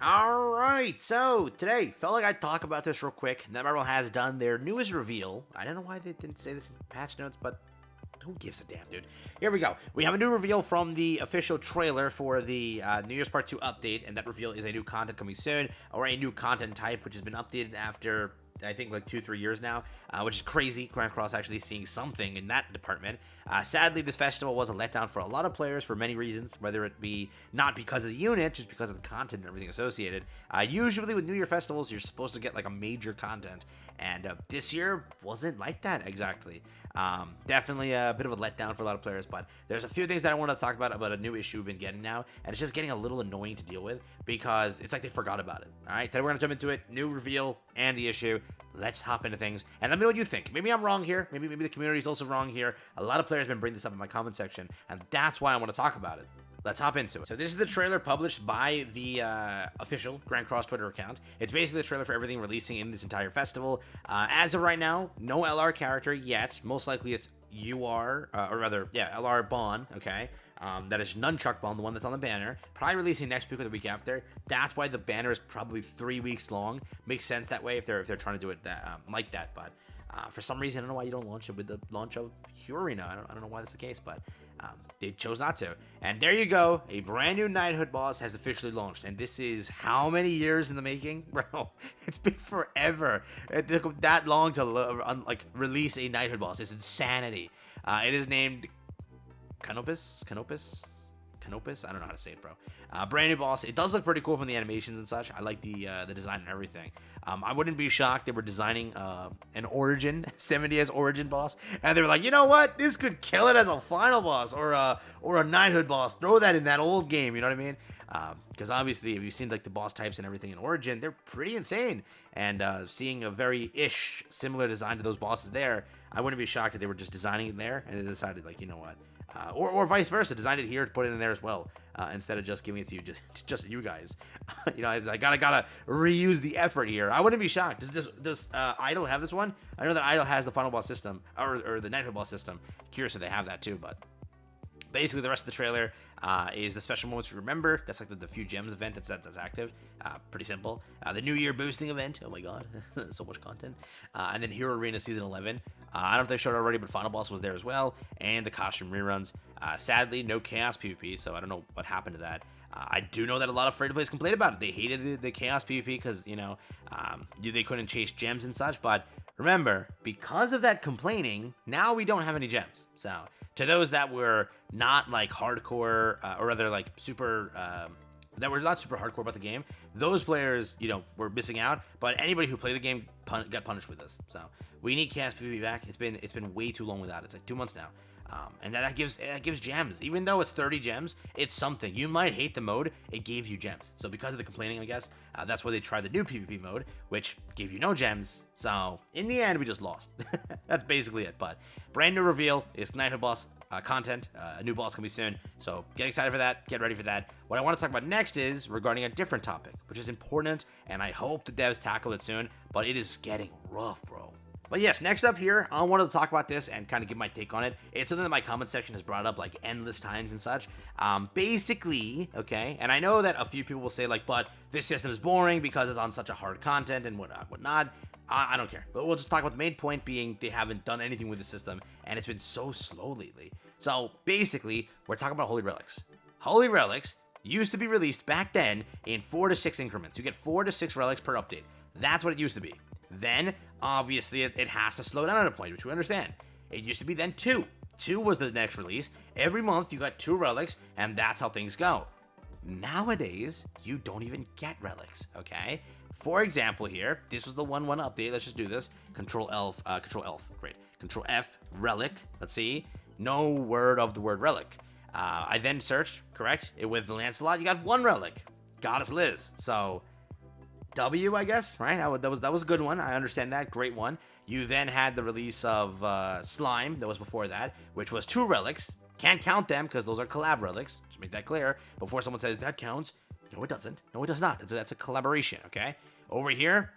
Alright, so today, felt like I'd talk about this real quick. Netmarble has done their newest reveal. I don't know why they didn't say this in patch notes, but who gives a damn, dude? Here we go. We have a new reveal from the official trailer for the New Year's Part 2 update, and that reveal is a new content coming soon, or a new content type, which has been updated after, I think, like 2-3 years now, which is crazy. Grand Cross actually seeing something in that department. Sadly, this festival was a letdown for a lot of players for many reasons, whether it be not because of the unit, just because of the content and everything associated. Usually with New Year festivals, you're supposed to get like a major content, and this year wasn't like that exactly. Definitely a bit of a letdown for a lot of players, but there's a few things that I want to talk about a new issue we've been getting now, and it's just getting a little annoying to deal with because it's like they forgot about it. All right, today we're gonna jump into it, new reveal and the issue. Let's hop into things, and let me know what you think. Maybe I'm wrong here. Maybe the community is also wrong here. A lot of players have been bringing this up in my comment section, and that's why I want to talk about it. Let's hop into it. So this is the trailer published by the official Grand Cross Twitter account. It's basically the trailer for everything releasing in this entire festival. As of right now, no LR character yet. Most likely it's UR, or rather, yeah, LR Bond, okay? That is Nunchuck Bond, the one that's on the banner. Probably releasing next week or the week after. That's why the banner is probably 3 weeks long. Makes sense that way if they're trying to do it like that, but for some reason, I don't know why you don't launch it with the launch of Hurina. I don't know why that's the case, but they chose not to. And there you go. A brand new Knighthood boss has officially launched. And this is how many years in the making? Bro, it's been forever. It took that long to release a Knighthood boss. It's insanity. It is named Canopus? I don't know how to say it, bro. Brand new boss. It does look pretty cool from the animations and such. I like the design and everything. I wouldn't be shocked they were designing an Origin 70s Origin boss, and they were like, you know what? This could kill it as a final boss or a Knighthood boss. Throw that in that old game. You know what I mean? Because obviously, if you've seen like the boss types and everything in Origin, they're pretty insane. And seeing a very similar design to those bosses there, I wouldn't be shocked if they were just designing it there and they decided like, you know what? Or vice versa, designed it here to put it in there as well, instead of just giving it to you, just you guys. You know, I gotta reuse the effort here. I wouldn't be shocked. Does Idol have this one? I know that Idol has the final boss system or the Knighthood boss system. Curious if they have that too, but basically the rest of the trailer is the special moments to remember. That's like the few gems event that's active. Pretty simple. The New Year boosting event. Oh my god, so much content. And then Hero Arena Season 11. I don't know if they showed it already, but Final Boss was there as well. And the costume reruns. Sadly, no Chaos PvP, so I don't know what happened to that. I do know that a lot of free-to-plays complained about it. They hated the Chaos PvP because, you know, they couldn't chase gems and such. But remember, because of that complaining, now we don't have any gems. So to those that were not like hardcore, or rather like super, that were not super hardcore about the game, those players, you know, were missing out. But anybody who played the game got punished with this. So we need Chaos PvP back. It's been way too long without it. It's like 2 months now. And that gives gems. Even though it's 30 gems, it's something. You might hate the mode, it gave you gems. So because of the complaining, I guess, that's why they tried the new PvP mode, which gave you no gems. So in the end, we just lost. That's basically it. But brand new reveal is Knighthood boss content. A new boss coming soon. So get excited for that. Get ready for that. What I want to talk about next is regarding a different topic, which is important, and I hope the devs tackle it soon. But it is getting rough, bro. But yes, next up here, I wanted to talk about this and kind of give my take on it. It's something that my comment section has brought up like endless times and such. Basically, okay, and I know that a few people will say like, but this system is boring because it's on such a hard content and whatnot. I don't care. But we'll just talk about the main point being they haven't done anything with the system, and it's been so slow lately. So basically, we're talking about Holy Relics. Holy Relics used to be released back then in 4 to 6 increments. You get 4 to 6 relics per update. That's what it used to be. Then, obviously, it has to slow down at a point, which we understand. It used to be then 2. 2 was the next release. Every month, you got 2 relics, and that's how things go. Nowadays, you don't even get relics, okay? For example here, this was the 1.1 update. Let's just do this. Control F, relic. Let's see. No word of the word relic. I then searched, correct? With Lancelot, you got 1 relic. Goddess Liz. So W, I guess, right? That was a good one. I understand that. Great one. You then had the release of Slime. That was before that, which was 2 relics. Can't count them because those are collab relics. Just make that clear before someone says that counts. No, it doesn't. No, it does not. That's a collaboration, okay? Over here,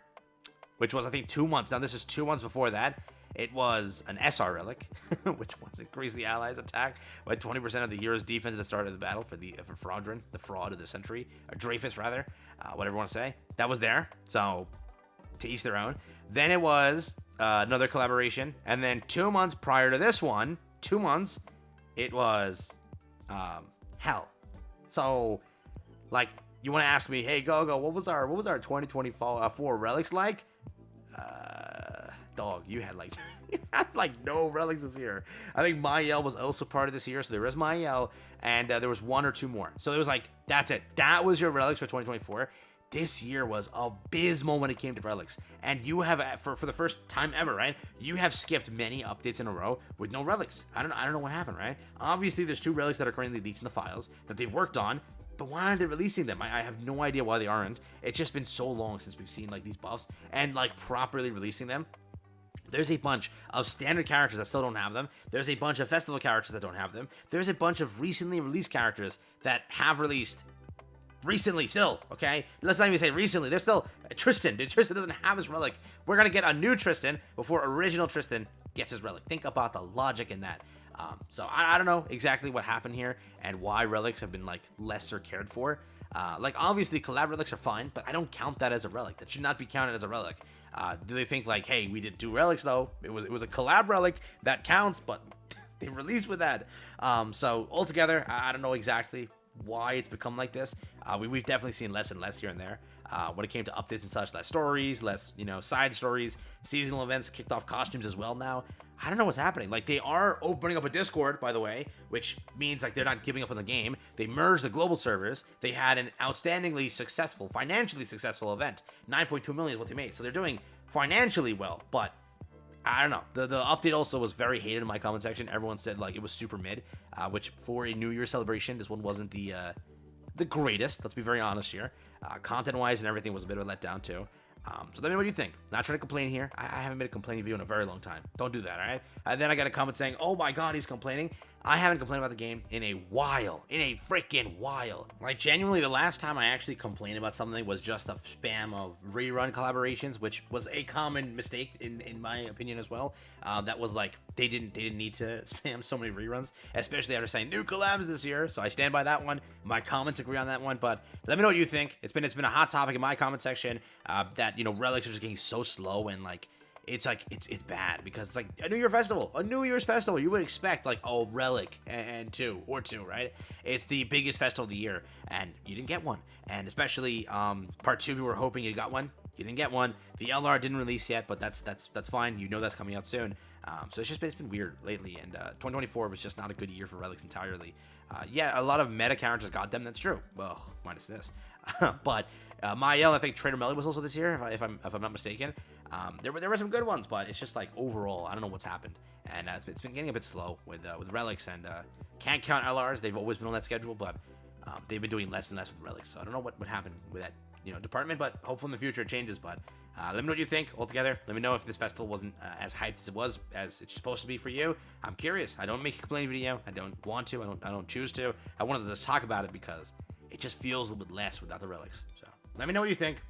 which was, I think, 2 months. Now, this is 2 months before that. It was an SR relic, which was increase the allies' attack by 20% of the hero's defense at the start of the battle for Fraudrin, the fraud of the century, or Dreyfus rather, whatever you want to say. That was there, so to each their own. Then it was another collaboration, and then 2 months prior to this one, 2 months, it was Hell. So, like, you want to ask me, hey GoGo, what was our 2024 relics like? Dog, you had like no relics this year. I think Mael was also part of this year, so there was Mael, and there was 1 or 2 more. So it was like, that's it. That was your relics for 2024. This year was abysmal when it came to relics, and you have, for the first time ever, right? You have skipped many updates in a row with no relics. I don't know what happened, right? Obviously, there's 2 relics that are currently leaked in the files that they've worked on. But why aren't they releasing them? I have no idea why they aren't. It's just been so long since we've seen like these buffs and like properly releasing them. There's a bunch of standard characters that still don't have them. There's a bunch of festival characters that don't have them. There's a bunch of recently released characters that have released recently still, okay? Let's not even say recently. There's still Tristan. Tristan doesn't have his relic. We're going to get a new Tristan before original Tristan gets his relic. Think about the logic in that. So I don't know exactly what happened here and why relics have been like lesser cared for. Like obviously collab relics are fine, but I don't count that as a relic. That should not be counted as a relic. Do they think like, hey, we did 2 relics though? It was a collab relic that counts, but they released with that. So altogether, I don't know exactly why it's become like this. We've definitely seen less and less here and there. When it came to updates and such, less stories, less, side stories, seasonal events, kicked off costumes as well now. I don't know what's happening. Like, they are opening up a Discord, by the way, which means, like, they're not giving up on the game. They merged the global servers. They had an outstandingly successful, financially successful event. 9.2 million is what they made. So they're doing financially well, but I don't know. The update also was very hated in my comment section. Everyone said, like, it was super mid, which for a New Year celebration, this one wasn't the greatest. Let's be very honest here. Content-wise and everything was a bit of a letdown, too. So let me know what you think. Not trying to complain here. I haven't made a complaining video in a very long time. Don't do that, all right? And then I got a comment saying, oh my god, he's complaining. I haven't complained about the game in a while. In a freaking while. Like, genuinely, the last time I actually complained about something was just a spam of rerun collaborations, which was a common mistake in my opinion as well. That was like, they didn't need to spam so many reruns, especially after saying new collabs this year. So I stand by that one. My comments agree on that one, but let me know what you think. It's been a hot topic in my comment section, that, relics are just getting so slow, and like, it's bad because it's like a New Year's festival. You would expect like, oh, relic and two, right? It's the biggest festival of the year, and you didn't get one. And especially part 2, we were hoping you got one. You didn't get one. The LR didn't release yet, but that's fine. That's coming out soon. So it's been weird lately, and 2024 was just not a good year for relics entirely. Yeah, a lot of meta characters got them. That's true. Well, minus this, but Mael, I think Trader Melly was also this year, if I'm not mistaken. There were some good ones, but it's just like overall, I don't know what's happened, and it's been getting a bit slow with relics, and can't count LRs. They've always been on that schedule, but they've been doing less and less with relics. So I don't know what happened with that department, but hopefully in the future it changes. But let me know what you think altogether. Let me know if this festival wasn't as hyped as it was, as it's supposed to be for you. I'm curious. I don't make a complaining video. I don't want to. I don't choose to. I wanted to just talk about it because it just feels a little bit less without the relics. So let me know what you think.